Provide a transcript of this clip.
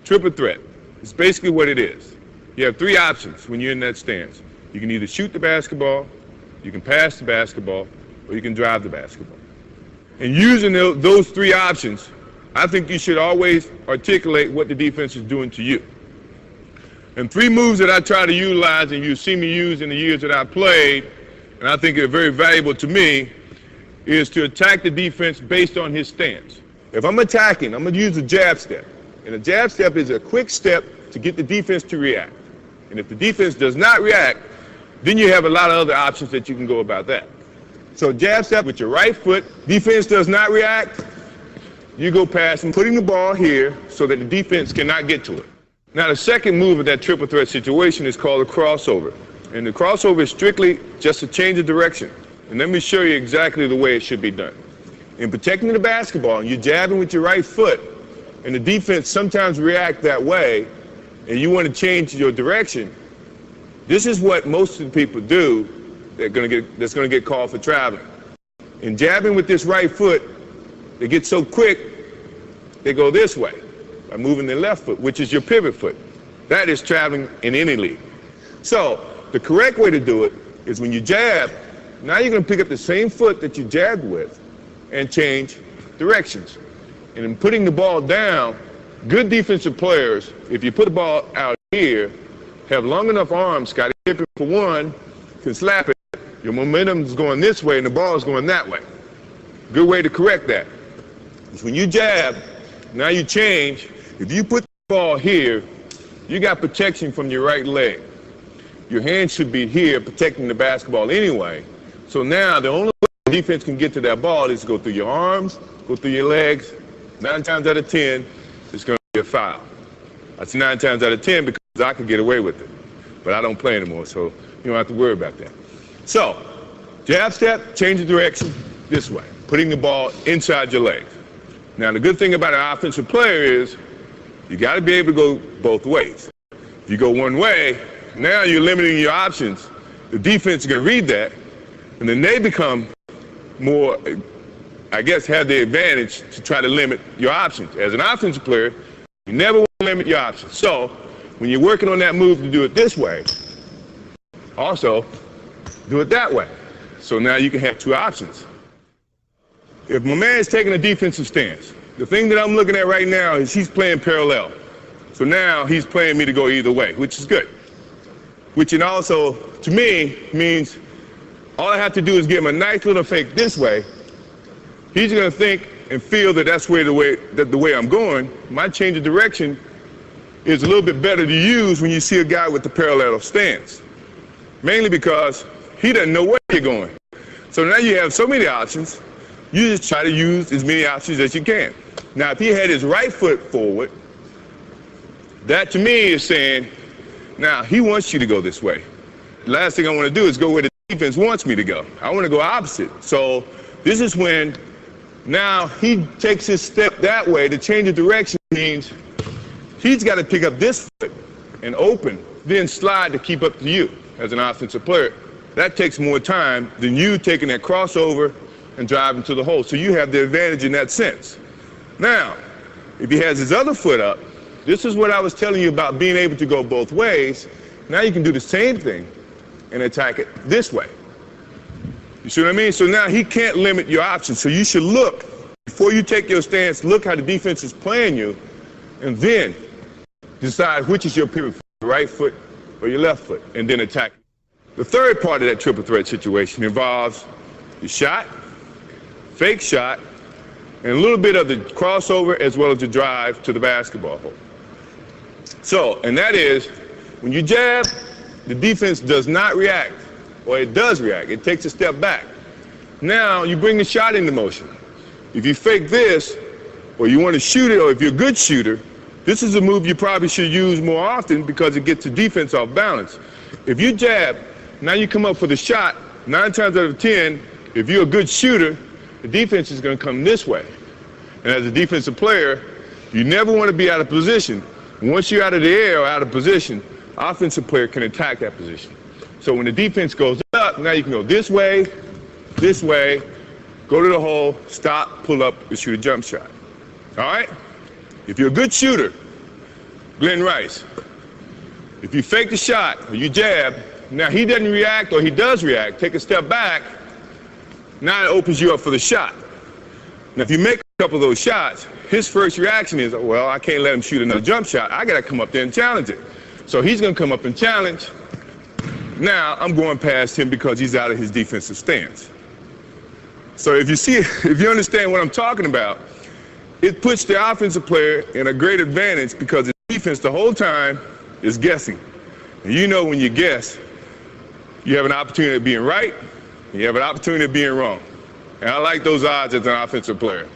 Triple threat. It's basically what it is. You have three options when you're in that stance. You can either shoot the basketball, you can pass the basketball, or you can drive the basketball. And using those three options, I think you should always articulate what the defense is doing to you. And three moves that I try to utilize, and you've seen me use in the years that I played, and I think are very valuable to me, is to attack the defense based on his stance. If I'm attacking, I'm going to use a jab step. And a jab step is a quick step to get the defense to react. And if the defense does not react, then you have a lot of other options that you can go about that. So jab step with your right foot, defense does not react, you go past and putting the ball here so that the defense cannot get to it. Now the second move of that triple threat situation is called a crossover. And the crossover is strictly just a change of direction. And let me show you exactly the way it should be done. In protecting the basketball, you're jabbing with your right foot, and the defense sometimes react that way, and you want to change your direction. This is what most of the people do that's going to get called for traveling. In jabbing with this right foot, they get so quick, they go this way by moving their left foot, which is your pivot foot. That is traveling in any league. So the correct way to do it is when you jab, now you're going to pick up the same foot that you jabbed with and change directions. And in putting the ball down, good defensive players, if you put the ball out here, have long enough arms, Scottie Pippen for one, can slap it. Your momentum is going this way and the ball is going that way. Good way to correct that is when you jab, now you change. If you put the ball here, you got protection from your right leg. Your hands should be here protecting the basketball anyway. So now the only way the defense can get to that ball is to go through your arms, go through your legs. 9 times out of 10, it's going to be a foul. That's 9 times out of 10 because I could get away with it. But I don't play anymore, so you don't have to worry about that. So, jab step, change the direction this way, putting the ball inside your legs. Now, the good thing about an offensive player is you got to be able to go both ways. If you go one way, now you're limiting your options. The defense is going to read that, and then they become more, I guess, have the advantage to try to limit your options. As an offensive player, you never want to limit your options. So, when you're working on that move to do it this way, also do it that way. So now you can have two options. If my man is taking a defensive stance, the thing that I'm looking at right now is he's playing parallel. So now he's playing me to go either way, which is good. Which it also, to me, means all I have to do is give him a nice little fake this way. He's going to think and feel that that's the way I'm going. My change of direction is a little bit better to use when you see a guy with the parallel stance. Mainly because he doesn't know where you're going. So now you have so many options, you just try to use as many options as you can. Now if he had his right foot forward, that to me is saying, now he wants you to go this way. The last thing I want to do is go where the defense wants me to go. I want to go opposite. So this is when now he takes his step that way. To change of direction means he's got to pick up this foot and open, then slide to keep up to you as an offensive player. That takes more time than you taking that crossover and driving to the hole. So you have the advantage in that sense. Now, if he has his other foot up, this is what I was telling you about being able to go both ways. Now you can do the same thing and attack it this way. You see what I mean? So now he can't limit your options. So you should look, before you take your stance, look how the defense is playing you, and then decide which is your pivot foot, your right foot or your left foot, and then attack. The third part of that triple threat situation involves the shot, fake shot, and a little bit of the crossover as well as the drive to the basketball hole. So, and that is, when you jab, the defense does not react, or it does react. It takes a step back. Now you bring the shot into motion. If you fake this, or you want to shoot it, or if you're a good shooter, this is a move you probably should use more often because it gets the defense off balance. If you jab, now you come up for the shot, 9 times out of 10, if you're a good shooter, the defense is going to come this way. And as a defensive player, you never want to be out of position. Once you're out of the air or out of position, offensive player can attack that position. So when the defense goes up, now you can go this way, go to the hole, stop, pull up, and shoot a jump shot. All right? If you're a good shooter, Glenn Rice. If you fake the shot or you jab, now he doesn't react or he does react, take a step back, now it opens you up for the shot. Now if you make a couple of those shots, his first reaction is, well, I can't let him shoot another jump shot. I got to come up there and challenge it. So he's going to come up and challenge. Now I'm going past him because he's out of his defensive stance. So if you understand what I'm talking about, it puts the offensive player in a great advantage because the defense the whole time is guessing. And you know when you guess, you have an opportunity of being right, and you have an opportunity of being wrong. And I like those odds as an offensive player.